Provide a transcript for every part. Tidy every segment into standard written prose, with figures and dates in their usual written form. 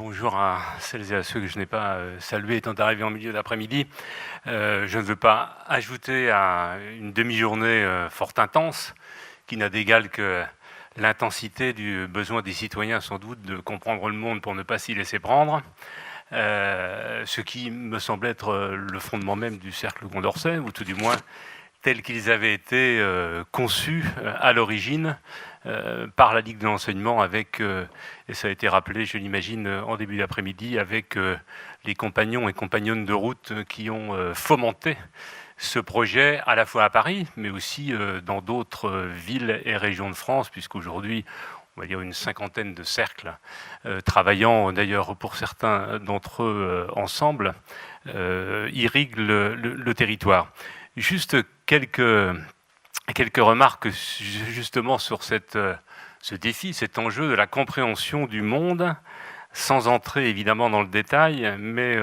Bonjour à celles et à ceux que je n'ai pas salués étant arrivé en milieu d'après-midi. Je ne veux pas ajouter à une demi-journée fort intense qui n'a d'égal que l'intensité du besoin des citoyens sans doute de comprendre le monde pour ne pas s'y laisser prendre. Ce qui me semble être le fondement même du cercle Condorcet, ou tout du moins tels qu'ils avaient été conçus à l'origine par la Ligue de l'enseignement avec, et ça a été rappelé, je l'imagine, en début d'après-midi, avec les compagnons et compagnonnes de route qui ont fomenté ce projet à la fois à Paris, mais aussi dans d'autres villes et régions de France, puisqu'aujourd'hui, on va dire une cinquantaine de cercles, travaillant d'ailleurs pour certains d'entre eux ensemble, irriguent le territoire. Juste quelques remarques justement sur ce défi, cet enjeu de la compréhension du monde, sans entrer évidemment dans le détail, mais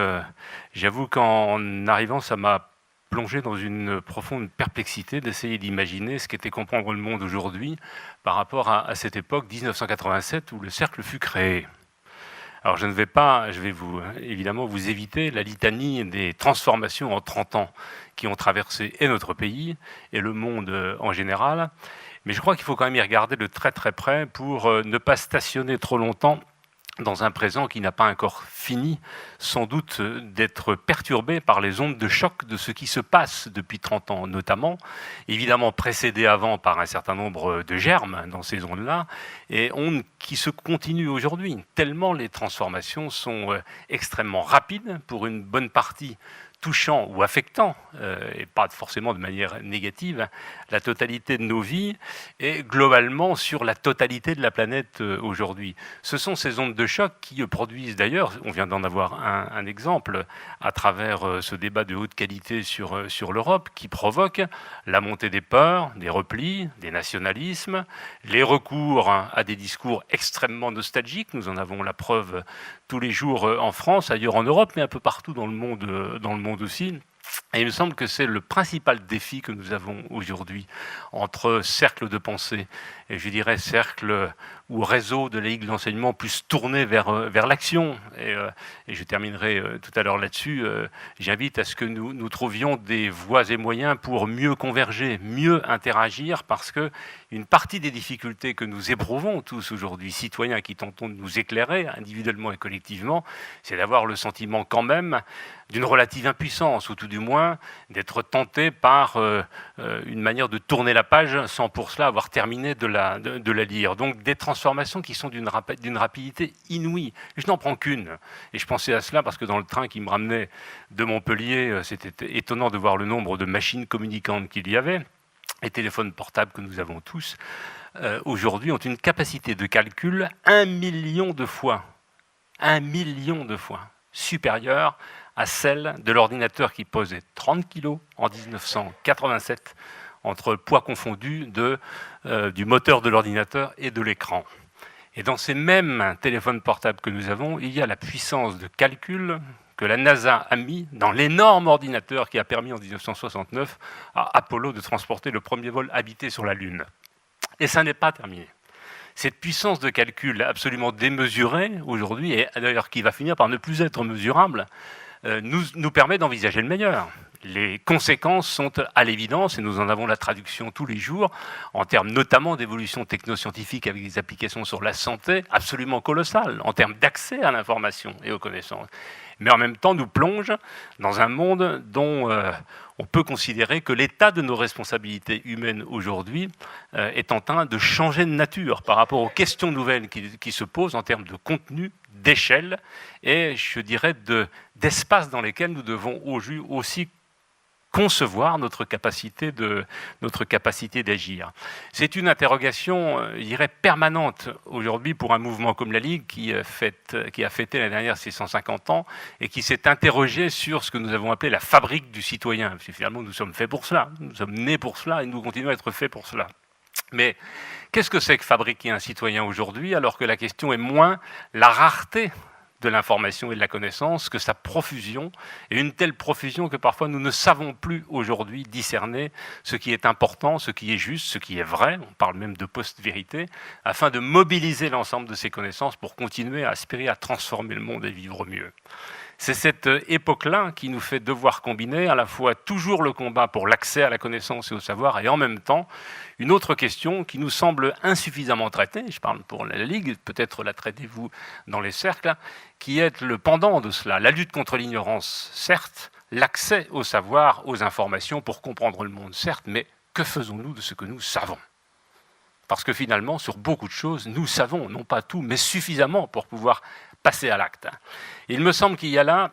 j'avoue qu'en arrivant, ça m'a plongé dans une profonde perplexité d'essayer d'imaginer ce qu'était comprendre le monde aujourd'hui par rapport à cette époque 1987 où le cercle fut créé. Alors je vais évidemment vous éviter la litanie des transformations en 30 ans qui ont traversé et notre pays et le monde en général, mais je crois qu'il faut quand même y regarder de très très près pour ne pas stationner trop longtemps dans un présent qui n'a pas encore fini, sans doute d'être perturbé par les ondes de choc de ce qui se passe depuis 30 ans, notamment, évidemment précédé avant par un certain nombre de germes dans ces ondes-là, et ondes qui se continuent aujourd'hui, tellement les transformations sont extrêmement rapides pour une bonne partie touchant ou affectant, et pas forcément de manière négative, la totalité de nos vies et globalement sur la totalité de la planète aujourd'hui. Ce sont ces ondes de choc qui produisent d'ailleurs, on vient d'en avoir un exemple à travers ce débat de haute qualité sur l'Europe, qui provoque la montée des peurs, des replis, des nationalismes, les recours à des discours extrêmement nostalgiques. Nous en avons la preuve tous les jours en France, ailleurs en Europe, mais un peu partout dans le monde aussi. Et il me semble que c'est le principal défi que nous avons aujourd'hui entre cercles de pensée et je dirais cercle ou réseau de la Ligue de l'enseignement plus tourné vers l'action. Et je terminerai tout à l'heure là-dessus. J'invite à ce que nous trouvions des voies et moyens pour mieux converger, mieux interagir, parce que une partie des difficultés que nous éprouvons tous aujourd'hui, citoyens qui tentons de nous éclairer individuellement et collectivement, c'est d'avoir le sentiment quand même d'une relative impuissance, ou tout du moins d'être tenté par une manière de tourner la page sans pour cela avoir terminé de la lire. Donc des transformations qui sont d'une rapidité inouïe. Je n'en prends qu'une. Et je pensais à cela parce que dans le train qui me ramenait de Montpellier, c'était étonnant de voir le nombre de machines communicantes qu'il y avait. Les téléphones portables que nous avons tous, aujourd'hui, ont une capacité de calcul 1 million de fois supérieure à celle de l'ordinateur qui pesait 30 kg en 1987, entre poids confondus du moteur de l'ordinateur et de l'écran. Et dans ces mêmes téléphones portables que nous avons, il y a la puissance de calcul que la NASA a mis dans l'énorme ordinateur qui a permis en 1969 à Apollo de transporter le premier vol habité sur la Lune. Et ça n'est pas terminé. Cette puissance de calcul absolument démesurée aujourd'hui, et d'ailleurs qui va finir par ne plus être mesurable, nous permet d'envisager le meilleur. Les conséquences sont à l'évidence, et nous en avons la traduction tous les jours, en termes notamment d'évolution technoscientifique avec des applications sur la santé, absolument colossales, en termes d'accès à l'information et aux connaissances. Mais en même temps, nous plonge dans un monde dont on peut considérer que l'état de nos responsabilités humaines aujourd'hui est en train de changer de nature par rapport aux questions nouvelles qui se posent en termes de contenu, d'échelle et, je dirais, d'espace dans lesquels nous devons aussi concevoir notre capacité d'agir. C'est une interrogation, je dirais, permanente aujourd'hui pour un mouvement comme la Ligue qui a fêté l'année dernière ses 150 ans et qui s'est interrogé sur ce que nous avons appelé la fabrique du citoyen. Parce que finalement, nous sommes faits pour cela, nous sommes nés pour cela et nous continuons à être faits pour cela. Mais qu'est-ce que c'est que fabriquer un citoyen aujourd'hui, alors que la question est moins la rareté de l'information et de la connaissance que sa profusion, et une telle profusion que parfois nous ne savons plus aujourd'hui discerner ce qui est important, ce qui est juste, ce qui est vrai, on parle même de post-vérité, afin de mobiliser l'ensemble de ces connaissances pour continuer à aspirer à transformer le monde et vivre mieux. C'est cette époque-là qui nous fait devoir combiner à la fois toujours le combat pour l'accès à la connaissance et au savoir, et en même temps une autre question qui nous semble insuffisamment traitée, je parle pour la Ligue, peut-être la traitez-vous dans les cercles, qui est le pendant de cela, la lutte contre l'ignorance, certes, l'accès au savoir, aux informations pour comprendre le monde, certes, mais que faisons-nous de ce que nous savons ? Parce que finalement, sur beaucoup de choses, nous savons, non pas tout, mais suffisamment pour pouvoir passer à l'acte. Il me semble qu'il y a là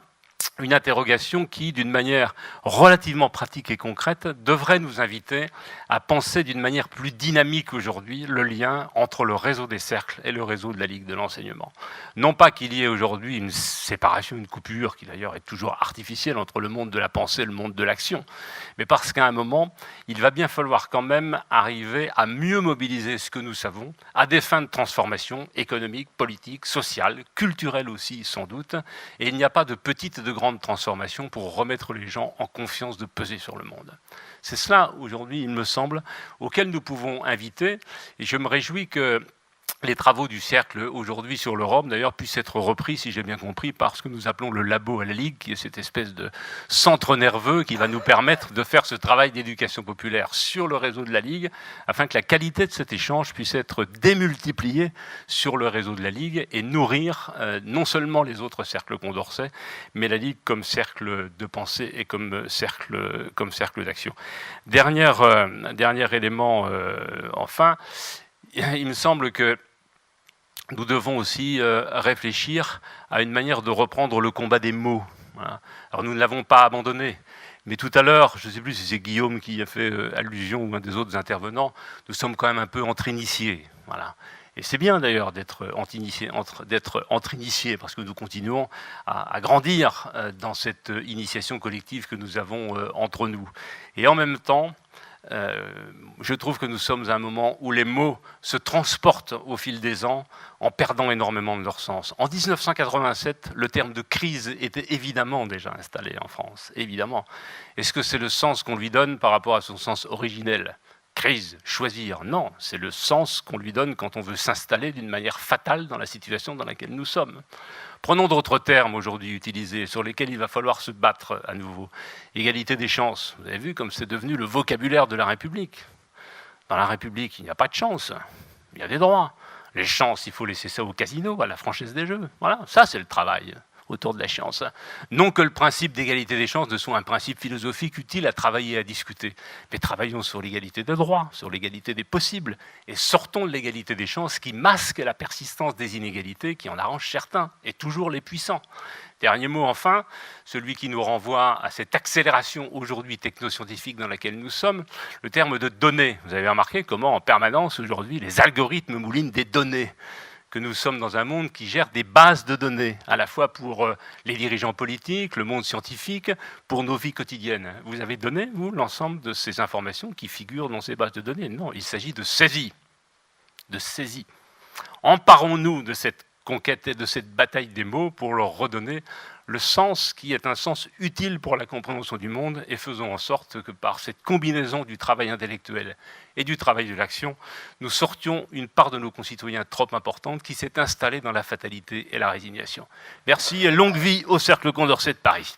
une interrogation qui, d'une manière relativement pratique et concrète, devrait nous inviter à penser d'une manière plus dynamique aujourd'hui le lien entre le réseau des cercles et le réseau de la Ligue de l'enseignement. Non pas qu'il y ait aujourd'hui une séparation, une coupure, qui d'ailleurs est toujours artificielle entre le monde de la pensée et le monde de l'action, mais parce qu'à un moment, il va bien falloir quand même arriver à mieux mobiliser ce que nous savons à des fins de transformation économique, politique, sociale, culturelle aussi sans doute, et il n'y a pas de petite et de grande transformation pour remettre les gens en confiance de peser sur le monde. C'est cela, aujourd'hui, il me semble, auquel nous pouvons inviter, et je me réjouis que les travaux du cercle aujourd'hui sur l'Europe, d'ailleurs, puissent être repris, si j'ai bien compris, par ce que nous appelons le labo à la Ligue, qui est cette espèce de centre nerveux qui va nous permettre de faire ce travail d'éducation populaire sur le réseau de la Ligue, afin que la qualité de cet échange puisse être démultipliée sur le réseau de la Ligue et nourrir non seulement les autres cercles Condorcet, mais la Ligue comme cercle de pensée et comme cercle d'action. Dernier élément, enfin, il me semble que nous devons aussi réfléchir à une manière de reprendre le combat des mots. Voilà. Alors nous ne l'avons pas abandonné, mais tout à l'heure, je ne sais plus si c'est Guillaume qui a fait allusion ou un des autres intervenants, nous sommes quand même un peu entre-initiés. Voilà. Et c'est bien d'ailleurs d'être entre-initiés, parce que nous continuons à grandir dans cette initiation collective que nous avons entre nous. Et en même temps, je trouve que nous sommes à un moment où les mots se transportent au fil des ans en perdant énormément de leur sens. En 1987, le terme de crise était évidemment déjà installé en France, évidemment. Est-ce que c'est le sens qu'on lui donne par rapport à son sens originel ? Crise, choisir, non, c'est le sens qu'on lui donne quand on veut s'installer d'une manière fatale dans la situation dans laquelle nous sommes. Prenons d'autres termes aujourd'hui utilisés, sur lesquels il va falloir se battre à nouveau. Égalité des chances. Vous avez vu comme c'est devenu le vocabulaire de la République. Dans la République, il n'y a pas de chance, il y a des droits. Les chances, il faut laisser ça au casino, à la franchise des jeux. Voilà, ça c'est le travail autour de la science. Non que le principe d'égalité des chances ne soit un principe philosophique utile à travailler et à discuter, mais travaillons sur l'égalité des droits, sur l'égalité des possibles, et sortons de l'égalité des chances qui masque la persistance des inégalités, qui en arrange certains, et toujours les puissants. Dernier mot enfin, celui qui nous renvoie à cette accélération aujourd'hui technoscientifique dans laquelle nous sommes, le terme de données. Vous avez remarqué comment en permanence aujourd'hui les algorithmes moulinent des données, que nous sommes dans un monde qui gère des bases de données, à la fois pour les dirigeants politiques, le monde scientifique, pour nos vies quotidiennes. Vous avez donné, vous, l'ensemble de ces informations qui figurent dans ces bases de données? Non, il s'agit de saisie. De saisie. Emparons-nous de cette conquête et de cette bataille des mots pour leur redonner le sens qui est un sens utile pour la compréhension du monde, et faisons en sorte que par cette combinaison du travail intellectuel et du travail de l'action, nous sortions une part de nos concitoyens trop importante qui s'est installée dans la fatalité et la résignation. Merci et longue vie au Cercle Condorcet de Paris.